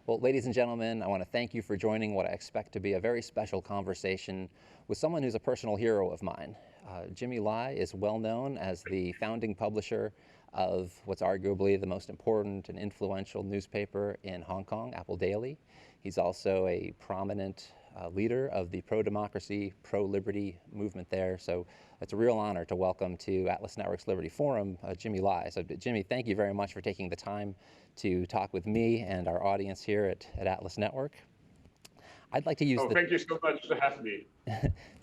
Well, ladies and gentlemen, I want to thank you for joining what I expect to be a very special conversation with someone who's a personal hero of mine. Jimmy Lai is well known as the founding publisher of what's arguably the most important and influential newspaper in Hong Kong, Apple Daily. He's also a prominent leader of the pro-democracy, pro-liberty movement there. So it's a real honor to welcome to Atlas Network's Liberty Forum, Jimmy Lai. So Jimmy, thank you very much for taking the time to talk with me and our audience here at Atlas Network. I'd like to use thank you so much for having me.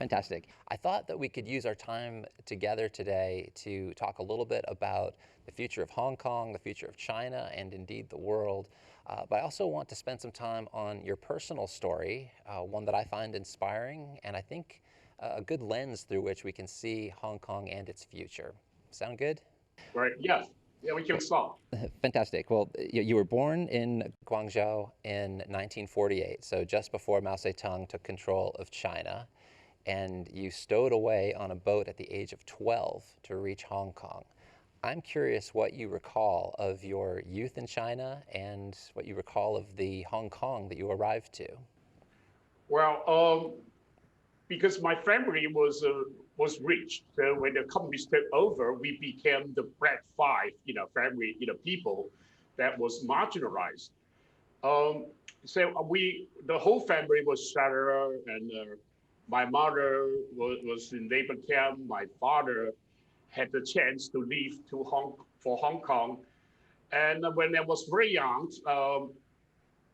Fantastic. I thought that we could use our time together today to talk a little bit about the future of Hong Kong, the future of China, and indeed the world. But I also want to spend some time on your personal story, one that I find inspiring, and I think a good lens through which we can see Hong Kong and its future. Sound good? Right, yes. Yeah, we can start. Fantastic. Well, you were born in Guangzhou in 1948, so just before Mao Zedong took control of China, and you stowed away on a boat at the age of 12 to reach Hong Kong. I'm curious what you recall of your youth in China and what you recall of the Hong Kong that you arrived to. Well, because my family was rich, so when the company took over, we became the Black Five, family, people that was marginalized. So the whole family was shattered, and my mother was in labor camp. My father had the chance to leave for Hong Kong, and when I was very young,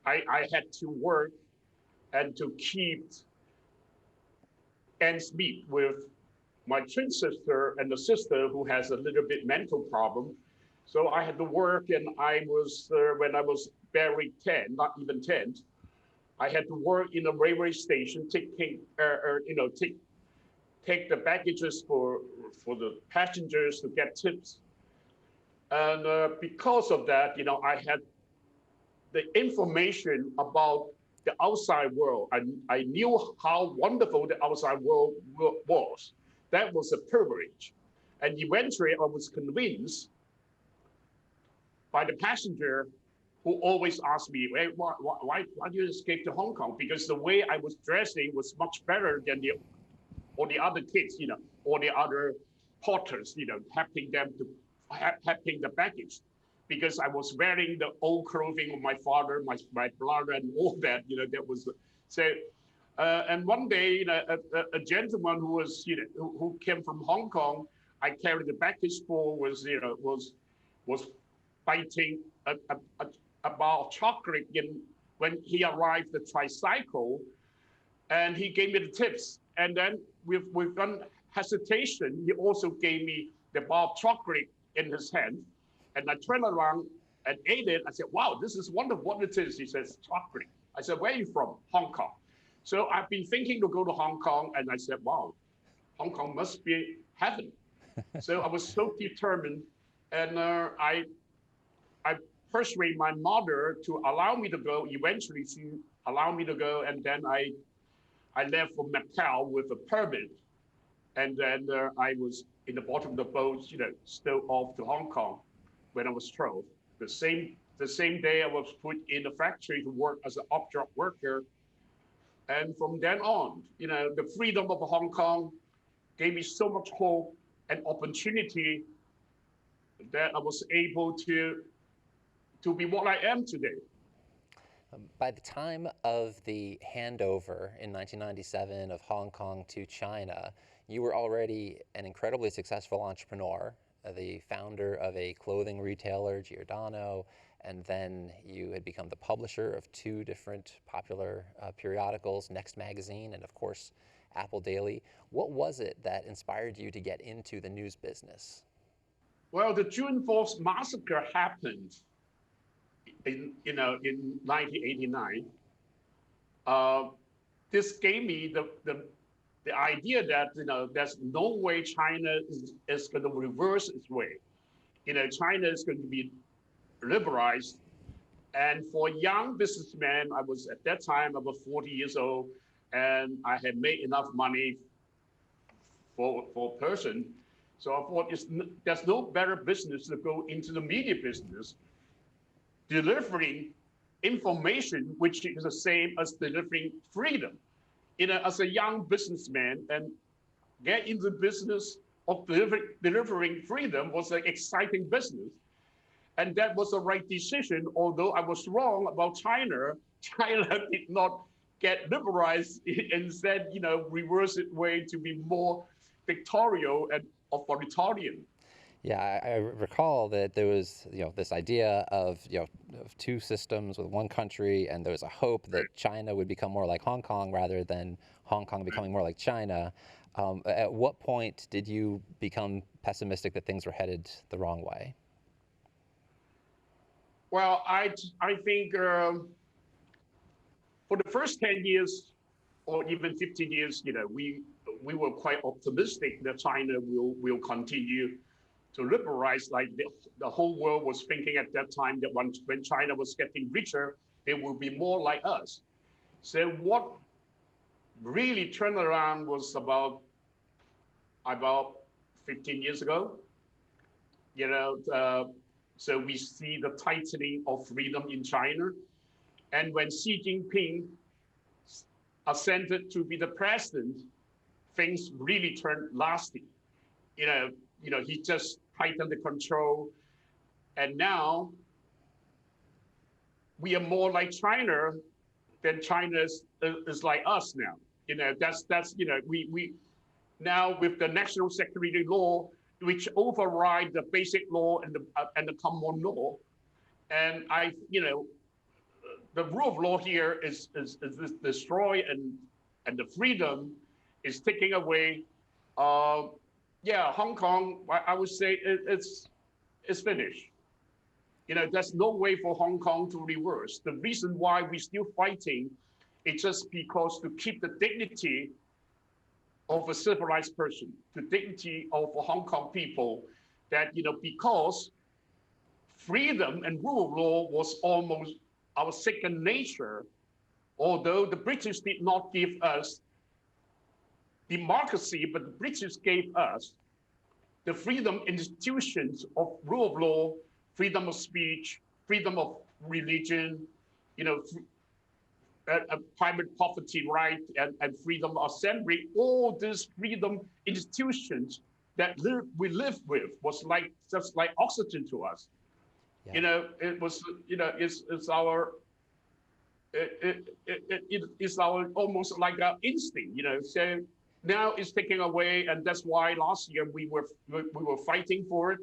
I had to work and to keep ends meet with my twin sister and the sister who has a little bit mental problem. So I had to work, and I was when I was barely 10, not even 10, I had to work in a railway station, take the baggages for the passengers to get tips. And because of that, I had the information about the outside world. I knew how wonderful the outside world was. That was a privilege. And eventually I was convinced by the passenger who always asked me, hey, why do you escape to Hong Kong? Because the way I was dressing was much better than all the other kids, or the other porters, helping them to helping the baggage. Because I was wearing the old clothing of my father, my brother, and all that, that was so. And one day, a gentleman who was, who came from Hong Kong, I carried the baggage for, was biting a bar of chocolate when he arrived the tricycle, and he gave me the tips. And then with one hesitation, he also gave me the bar of chocolate in his hand. And I turned around and ate it. I said, wow, this is wonderful. What it is? He says, chocolate. I said, where are you from? Hong Kong. So I've been thinking to go to Hong Kong. And I said, wow, Hong Kong must be heaven. So I was so determined. And I persuaded my mother to allow me to go. Eventually, she allowed me to go. And then I left for Macau with a permit. And then I was in the bottom of the boat, stowed off to Hong Kong. When I was 12, the same day I was put in the factory to work as an off-job worker. And from then on, the freedom of Hong Kong gave me so much hope and opportunity that I was able to be what I am today. By the time of the handover in 1997 of Hong Kong to China, you were already an incredibly successful entrepreneur, the founder of a clothing retailer, Giordano, and then you had become the publisher of two different popular periodicals, Next Magazine and, of course, Apple Daily. What was it that inspired you to get into the news business? Well, the June 4th massacre happened in 1989. This gave me the idea that there's no way China is going to reverse its way. China is going to be liberalized, and for a young businessman, at that time I was 40 years old, and I had made enough money for a person. So I thought there's no better business to go into the media business, delivering information, which is the same as delivering freedom. As a young businessman and get into the business of delivering freedom was an exciting business. And that was the right decision, although I was wrong about China. China did not get liberalized, instead, reverse its way to be more dictatorial and authoritarian. Yeah, I recall that there was, this idea of, of two systems with one country, and there was a hope that China would become more like Hong Kong rather than Hong Kong becoming more like China. At what point did you become pessimistic that things were headed the wrong way? Well, I think for the first 10 years or even 15 years, we were quite optimistic that China will continue to liberalize. Like the whole world was thinking at that time that when China was getting richer, it will be more like us. So what really turned around was about 15 years ago. So we see the tightening of freedom in China. And when Xi Jinping ascended to be the president, things really turned nasty. He just tightened the control. And now we are more like China than China is like us now. We now with the national security law, which override the basic law and the common law. And the rule of law here is destroyed, and the freedom is taken away. Hong Kong, I would say it's finished. There's no way for Hong Kong to reverse. The reason why we're still fighting is just because to keep the dignity of a civilized person, the dignity of the Hong Kong people, that, because freedom and rule of law was almost our second nature, although the British did not give us democracy, but the British gave us the freedom institutions of rule of law, freedom of speech, freedom of religion, private property right, and freedom of assembly. All these freedom institutions that we live with was just like oxygen to us. Yeah. It was, it's our almost like our instinct. So now it's taken away, and that's why last year we were fighting for it,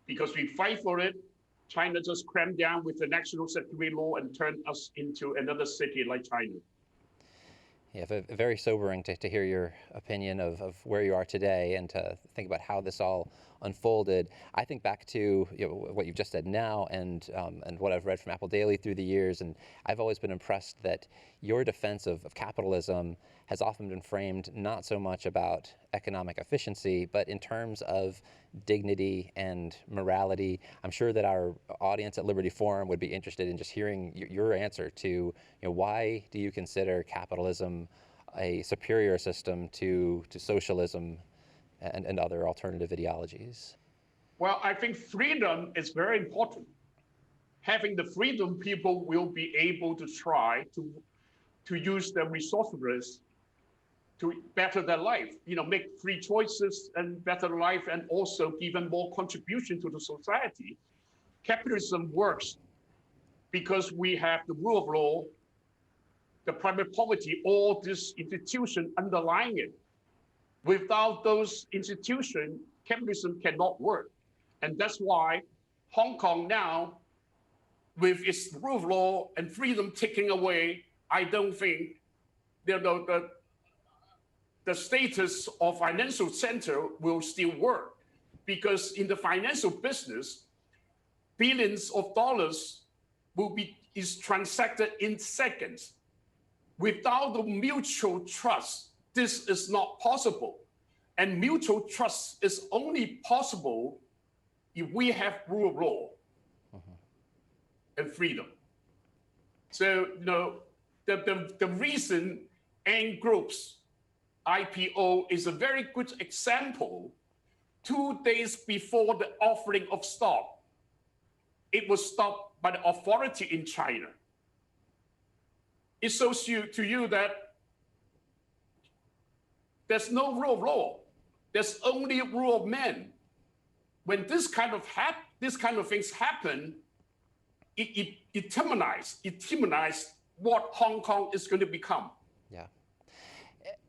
because we fight for it. China just crammed down with the national security law and turned us into another city like China. Yeah, very sobering to hear your opinion of where you are today and to think about how this all unfolded. I think back to what you've just said now and what I've read from Apple Daily through the years, and I've always been impressed that your defense of capitalism has often been framed not so much about economic efficiency, but in terms of dignity and morality. I'm sure that our audience at Liberty Forum would be interested in just hearing your answer to why do you consider capitalism a superior system to socialism and other alternative ideologies? Well, I think freedom is very important. Having the freedom, people will be able to try to use their resources to better their life, make free choices and better life, and also give them more contribution to the society. Capitalism works because we have the rule of law, the private property, all this institution underlying it. Without those institutions, capitalism cannot work. And that's why Hong Kong now, with its rule of law and freedom taken away, I don't think the status of financial center will still work, because in the financial business, billions of dollars is transacted in seconds. Without the mutual trust, this is not possible. And mutual trust is only possible if we have rule of law and freedom. So, the reason Ant Group's IPO is a very good example. 2 days before the offering of stock, it was stopped by the authority in China. it shows to you that there's no rule of law. There's only a rule of man. When this kind of things happen, it demonizes what Hong Kong is going to become. Yeah.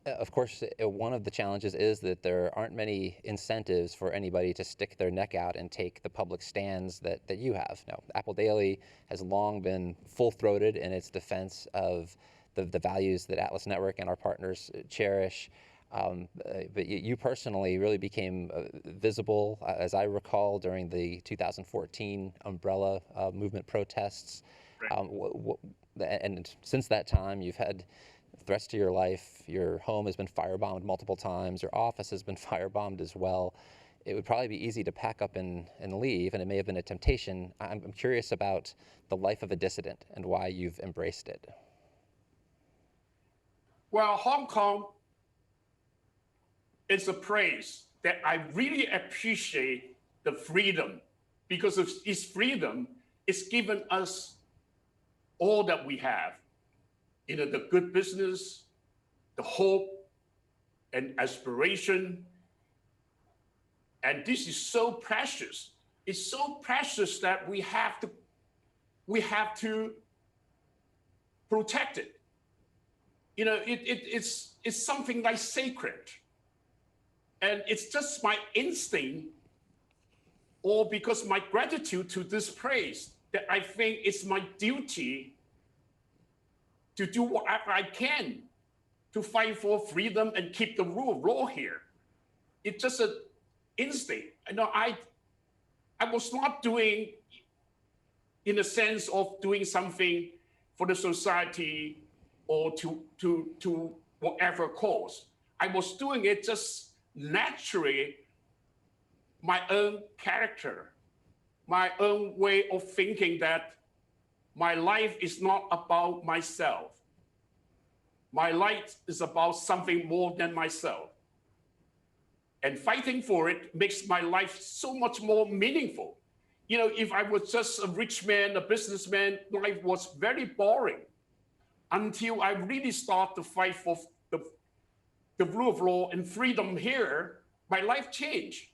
Of course, one of the challenges is that there aren't many incentives for anybody to stick their neck out and take the public stands that you have. Now, Apple Daily has long been full-throated in its defense of the values that Atlas Network and our partners cherish. But you personally really became visible, as I recall, during the 2014 Umbrella Movement protests. Right. And since that time, you've had threats to your life. Your home has been firebombed multiple times. Your office has been firebombed as well. It would probably be easy to pack up and leave, and it may have been a temptation. I'm curious about the life of a dissident and why you've embraced it. Well, Hong Kong is a place that I really appreciate the freedom, because of its freedom, it's given us all that we have. The good business, the hope and aspiration. And this is so precious. It's so precious that we have to protect it. It's something like sacred. And it's just my instinct, or because my gratitude to this place, that I think it's my duty to do whatever I can to fight for freedom and keep the rule of law here. It's just an instinct. I was not doing, in a sense of doing something for the society or to whatever cause. I was doing it just naturally, my own character, my own way of thinking that my life is not about myself. My life is about something more than myself. And fighting for it makes my life so much more meaningful. If I was just a rich man, a businessman, life was very boring until I really start to fight for the rule of law and freedom here. My life changed.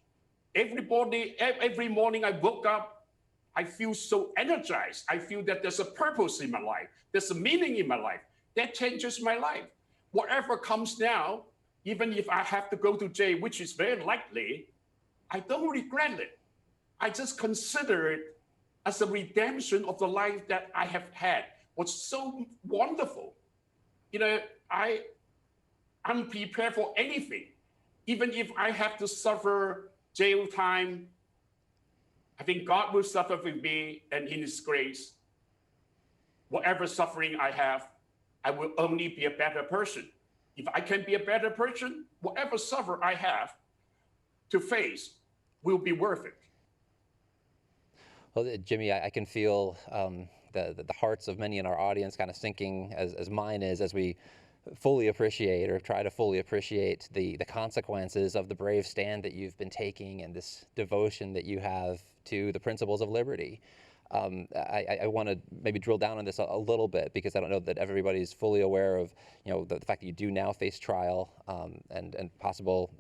Every morning I woke up, I feel so energized. I feel that there's a purpose in my life. There's a meaning in my life. That changes my life. Whatever comes now, even if I have to go to jail, which is very likely, I don't regret it. I just consider it as a redemption of the life that I have had. What's so wonderful. I'm prepared for anything. Even if I have to suffer jail time, I think God will suffer with me, and in His grace, whatever suffering I have, I will only be a better person. If I can be a better person, whatever suffer I have to face will be worth it. Well, Jimmy, I can feel the hearts of many in our audience kind of sinking as mine is, as we fully appreciate, or try to fully appreciate, the consequences of the brave stand that you've been taking and this devotion that you have to the principles of liberty. I want to maybe drill down on this a little bit, because I don't know that everybody's fully aware of the fact that you do now face trial and possible,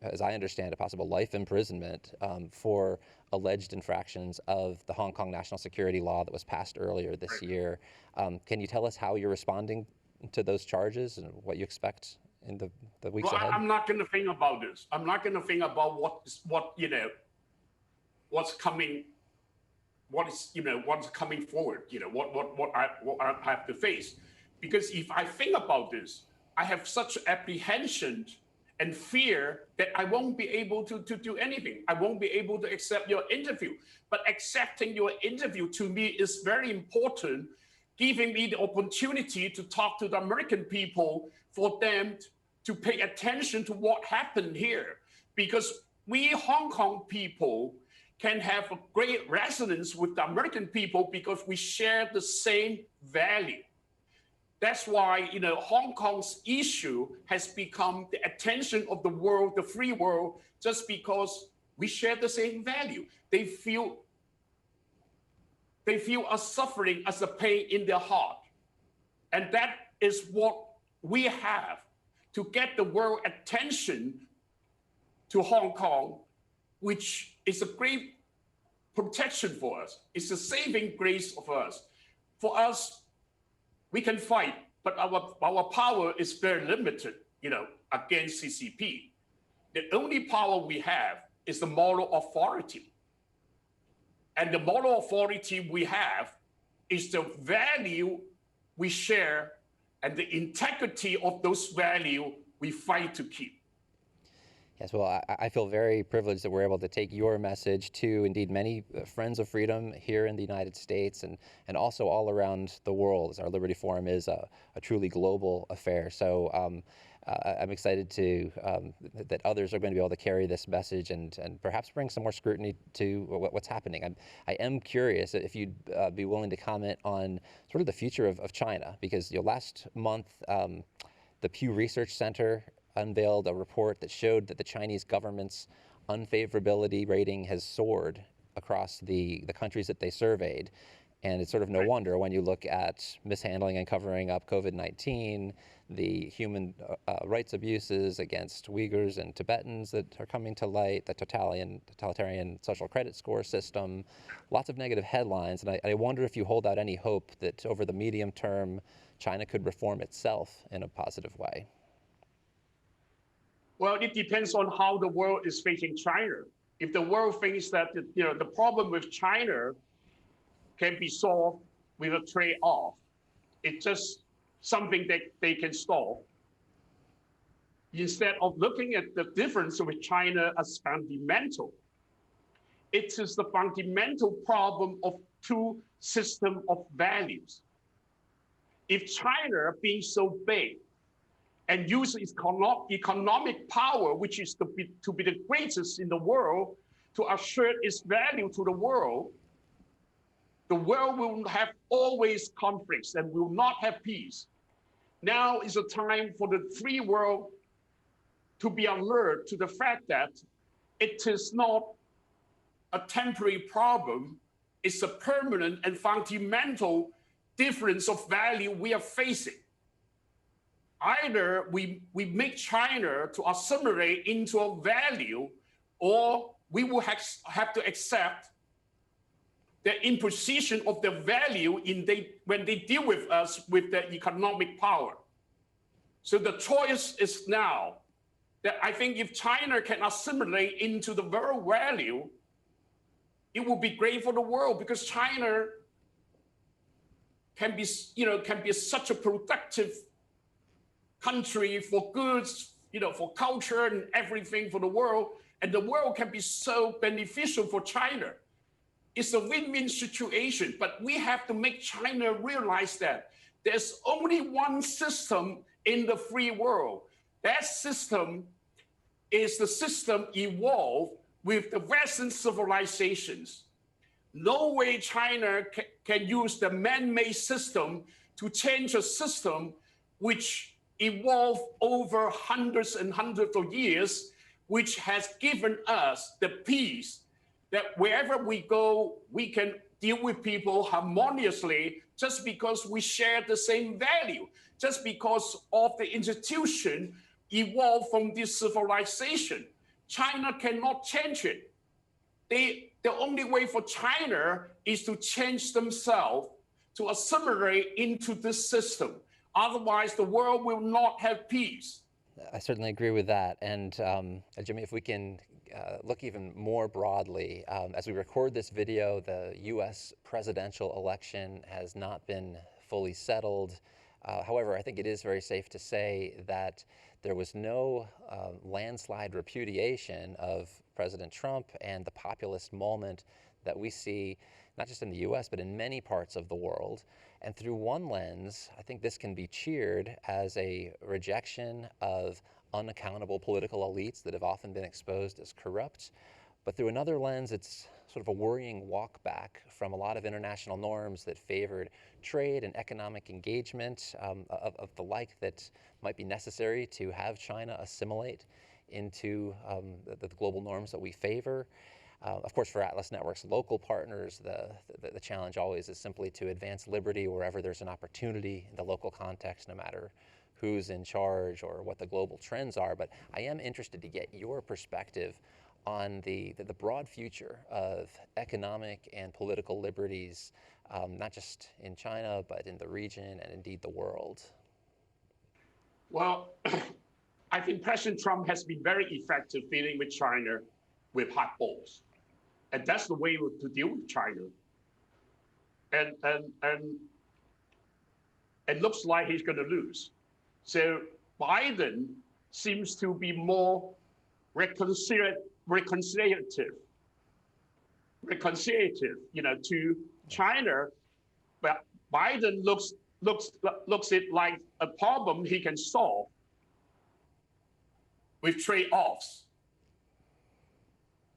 as I understand it, possible life imprisonment for alleged infractions of the Hong Kong national security law that was passed earlier this year. Can you tell us how you're responding to those charges and what you expect in the weeks ahead? I'm not going to think about this. I'm not going to think about what's coming. What's coming forward? What I have to face, because if I think about this, I have such apprehension and fear that I won't be able to do anything. I won't be able to accept your interview. But accepting your interview to me is very important, giving me the opportunity to talk to the American people, for them to pay attention to what happened here, because we Hong Kong people can have a great resonance with the American people because we share the same value. That's why, Hong Kong's issue has become the attention of the world, the free world, just because we share the same value. They feel a suffering as a pain in their heart. And that is what we have to get the world attention to Hong Kong, which is a great protection for us. It's a saving grace of us. For us, we can fight, but our power is very limited, against CCP. The only power we have is the moral authority. And the moral authority we have is the value we share and the integrity of those values we fight to keep. Yes, well, I feel very privileged that we're able to take your message to, indeed, many friends of freedom here in the United States and also all around the world, as our Liberty Forum is a truly global affair. So I'm excited that others are going to be able to carry this message and perhaps bring some more scrutiny to what's happening. I am curious if you'd be willing to comment on sort of the future of China, because last month the Pew Research Center unveiled a report that showed that the Chinese government's unfavorability rating has soared across the countries that they surveyed. And it's sort of no wonder when you look at mishandling and covering up COVID-19, the human rights abuses against Uyghurs and Tibetans that are coming to light, the totalitarian social credit score system, lots of negative headlines. And I wonder if you hold out any hope that over the medium term, China could reform itself in a positive way. Well, it depends on how the world is facing China. If the world thinks that the problem with China can be solved with a trade-off, it's just something that they can solve, instead of looking at the difference with China as fundamental. It is the fundamental problem of two systems of values. If China being so big and use its economic power, which is to be the greatest in the world, to assert its value to the world will have always conflicts and will not have peace. Now is a time for the free world to be alert to the fact that it is not a temporary problem, it's a permanent and fundamental difference of value we are facing. Either we make China to assimilate into a value, or we will have to accept the imposition of the value when they deal with us with the economic power. So the choice is now that I think if China can assimilate into the world value, it will be great for the world, because China can be such a productive country for goods, for culture and everything for the world, and the world can be so beneficial for China. It's a win-win situation, but we have to make China realize that there's only one system in the free world. That system is the system evolved with the Western civilizations. No way China can use the man-made system to change a system which evolved over hundreds and hundreds of years, which has given us the peace that wherever we go, we can deal with people harmoniously just because we share the same value, just because of the institution evolved from this civilization. China cannot change it. The only way for China is to change themselves, to assimilate into this system. Otherwise, the world will not have peace. I certainly agree with that. And Jimmy, if we can look even more broadly, as we record this video, the U.S. presidential election has not been fully settled. However, I think it is very safe to say that there was no landslide repudiation of President Trump and the populist moment that we see, not just in the U.S., but in many parts of the world. And through one lens, I think this can be cheered as a rejection of unaccountable political elites that have often been exposed as corrupt. But through another lens, it's sort of a worrying walk back from a lot of international norms that favored trade and economic engagement of the like that might be necessary to have China assimilate into the global norms that we favor. Of course, for Atlas Network's local partners, the challenge always is simply to advance liberty wherever there's an opportunity in the local context, no matter who's in charge or what the global trends are. But I am interested to get your perspective on the broad future of economic and political liberties, not just in China, but in the region and indeed the world. Well, I think President Trump has been very effective dealing with China with hot balls. And that's the way to deal with China. And it looks like he's going to lose. So Biden seems to be more reconciliative, to China. But Biden looks it like a problem he can solve with trade-offs.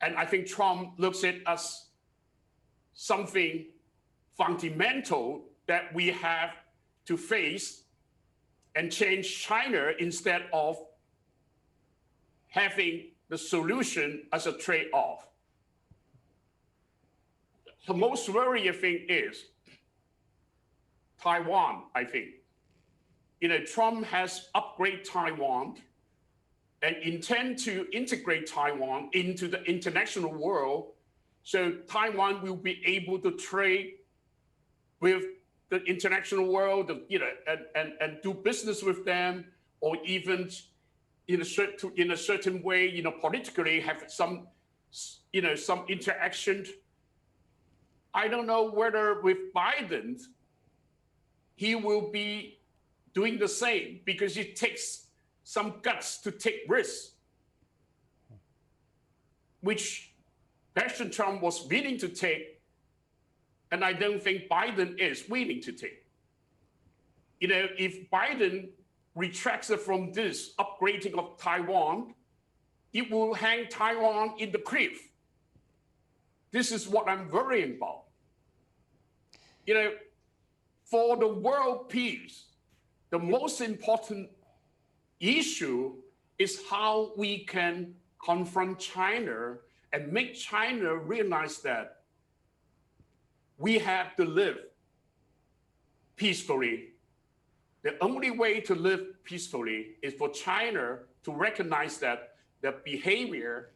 And I think Trump looks at it as something fundamental that we have to face and change China instead of having the solution as a trade-off. The most worrying thing is Taiwan, I think. Trump has upgraded Taiwan and intend to integrate Taiwan into the international world, so Taiwan will be able to trade with the international world, and do business with them, or even in a certain way, politically have some interaction. I don't know whether with Biden, he will be doing the same, because it takes some guts to take risks, which President Trump was willing to take, and I don't think Biden is willing to take. If Biden retracts from this upgrading of Taiwan, it will hang Taiwan in the cliff. This is what I'm worrying about. For the world peace, the most important issue is how we can confront China and make China realize that we have to live peacefully. The only way to live peacefully is for China to recognize that the behavior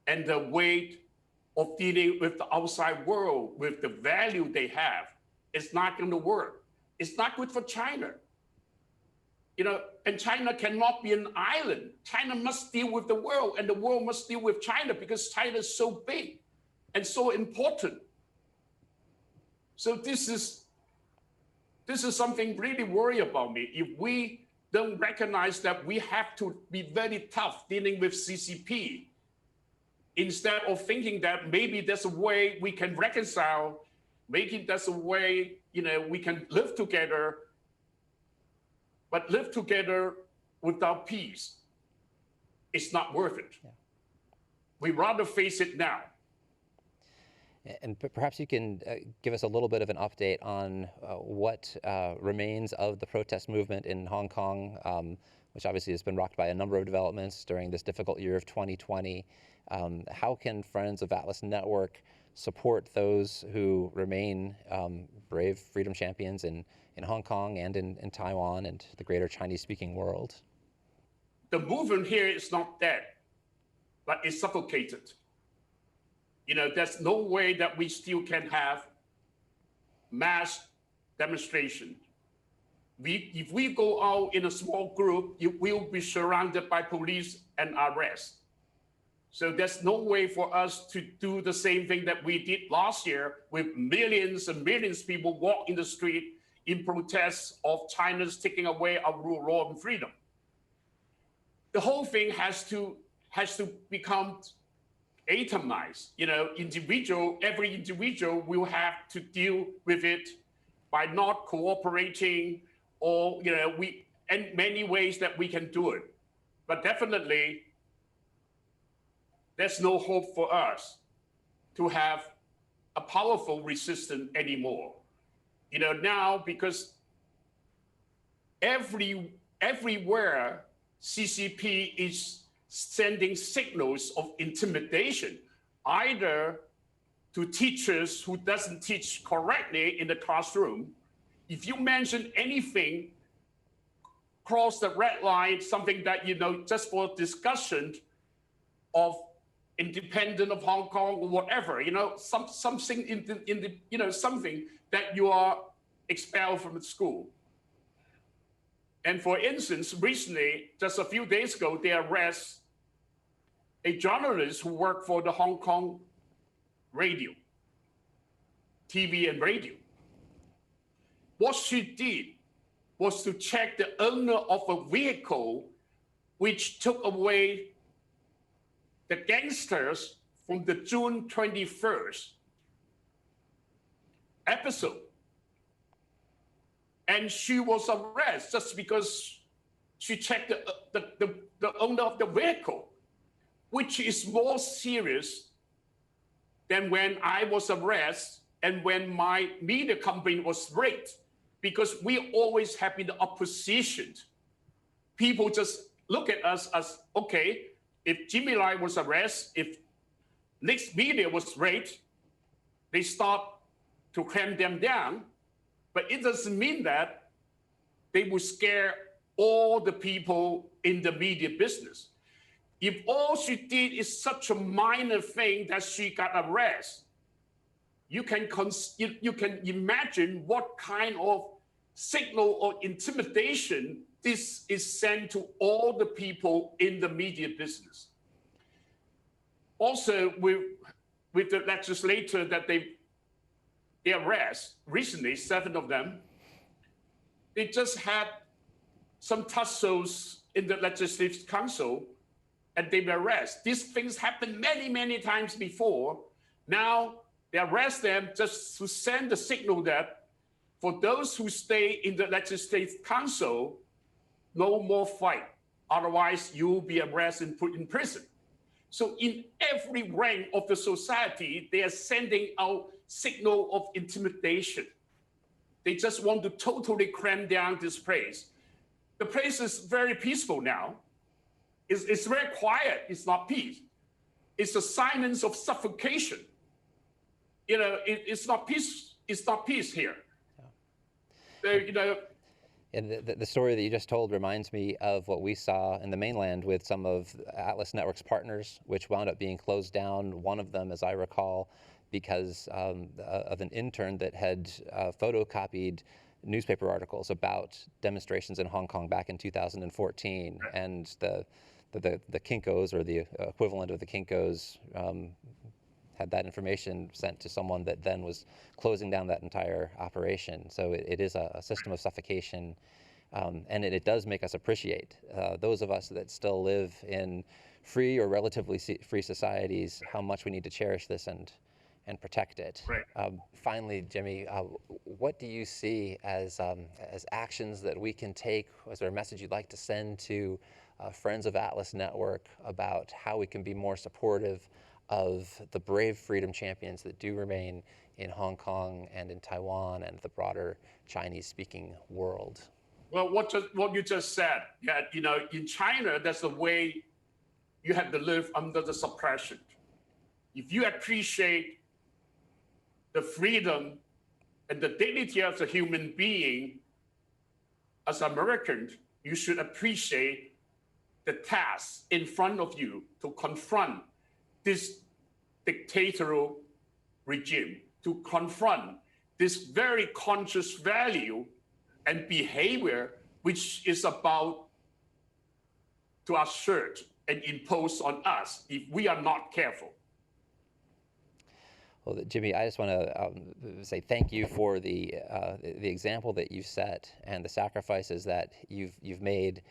and the way of dealing with the outside world, with the value they have, is not going to work. It's not good for China. And China cannot be an island. China must deal with the world, and the world must deal with China, because China is so big and so important. So this is something really worrying about me. If we don't recognize that we have to be very tough dealing with CCP, instead of thinking that maybe there's a way we can reconcile, maybe there's a way, we can live together, but live together without peace, it's not worth it. Yeah. We'd rather face it now. And perhaps you can give us a little bit of an update on what remains of the protest movement in Hong Kong, which obviously has been rocked by a number of developments during this difficult year of 2020. How can Friends of Atlas Network support those who remain brave freedom champions in Hong Kong and in Taiwan and the greater Chinese-speaking world? The movement here is not dead, but it's suffocated. There's no way that we still can have mass demonstration. If we go out in a small group, it will be surrounded by police and arrest. So there's no way for us to do the same thing that we did last year, with millions and millions of people walk in the street in protest of China's taking away our rule, law, and freedom. The whole thing has to become atomized. Every individual will have to deal with it by not cooperating, or and many ways that we can do it. But definitely, there's no hope for us to have a powerful resistance anymore. Now, because everywhere CCP is sending signals of intimidation. either to teachers who doesn't teach correctly in the classroom. If you mention anything, cross the red line, something that, just for discussion of independent of Hong Kong or whatever, something something that you are expelled from the school. And for instance, recently, just a few days ago, they arrest a journalist who worked for the Hong Kong radio, TV and radio. What she did was to check the owner of a vehicle which took away the gangsters from the June 21st episode. And she was arrested just because she checked the owner of the vehicle, which is more serious than when I was arrested and when my media company was raped, because we always have been the opposition. People just look at us as, okay, if Jimmy Lai was arrested, if Nick's media was raped, they start to clamp them down. But it doesn't mean that they will scare all the people in the media business. If all she did is such a minor thing that she got arrested, you can imagine what kind of signal or intimidation this is sent to all the people in the media business. Also, with the legislator that they arrest recently, 7 of them, they just had some tussles in the Legislative Council and they were arrested. These things happened many, many times before. Now they arrest them just to send the signal that for those who stay in the Legislative Council, no more fight. Otherwise, you'll be arrested and put in prison. So in every rank of the society, they are sending out signal of intimidation. They just want to totally cram down this place. The place is very peaceful now. It's very quiet. It's not peace. It's a silence of suffocation. It's not peace. It's not peace here. And the story that you just told reminds me of what we saw in the mainland with some of Atlas Network's partners, which wound up being closed down. One of them, as I recall, because of an intern that had photocopied newspaper articles about demonstrations in Hong Kong back in 2014, and the Kinkos, or the equivalent of the Kinkos, had that information sent to someone that then was closing down that entire operation. So it is a system of suffocation, and it does make us appreciate, those of us that still live in free or relatively free societies, how much we need to cherish this and protect it. Right. Finally, Jimmy, what do you see as actions that we can take? Is there a message you'd like to send to friends of Atlas Network about how we can be more supportive of the brave freedom champions that do remain in Hong Kong and in Taiwan and the broader Chinese-speaking world? Well, what you just said, that in China, that's the way you have to live under the suppression. If you appreciate the freedom and the dignity of the human being as Americans, you should appreciate the task in front of you to confront this dictatorial regime, to confront this very conscious value and behavior which is about to assert and impose on us if we are not careful. Well, Jimmy, I just want to say thank you for the example that you've set and the sacrifices that you've made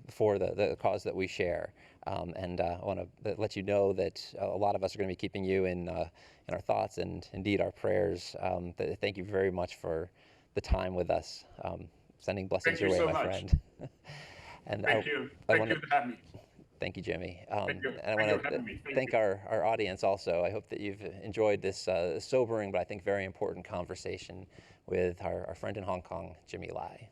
for the cause that we share. And I want to let you know that a lot of us are going to be keeping you in our thoughts and indeed our prayers. Thank you very much for the time with us. Sending blessings your way, my friend. And thank you. Thank you for having me. Thank you, Jimmy. Thank you. And I want to thank our audience also. I hope that you've enjoyed this sobering but I think very important conversation with our friend in Hong Kong, Jimmy Lai.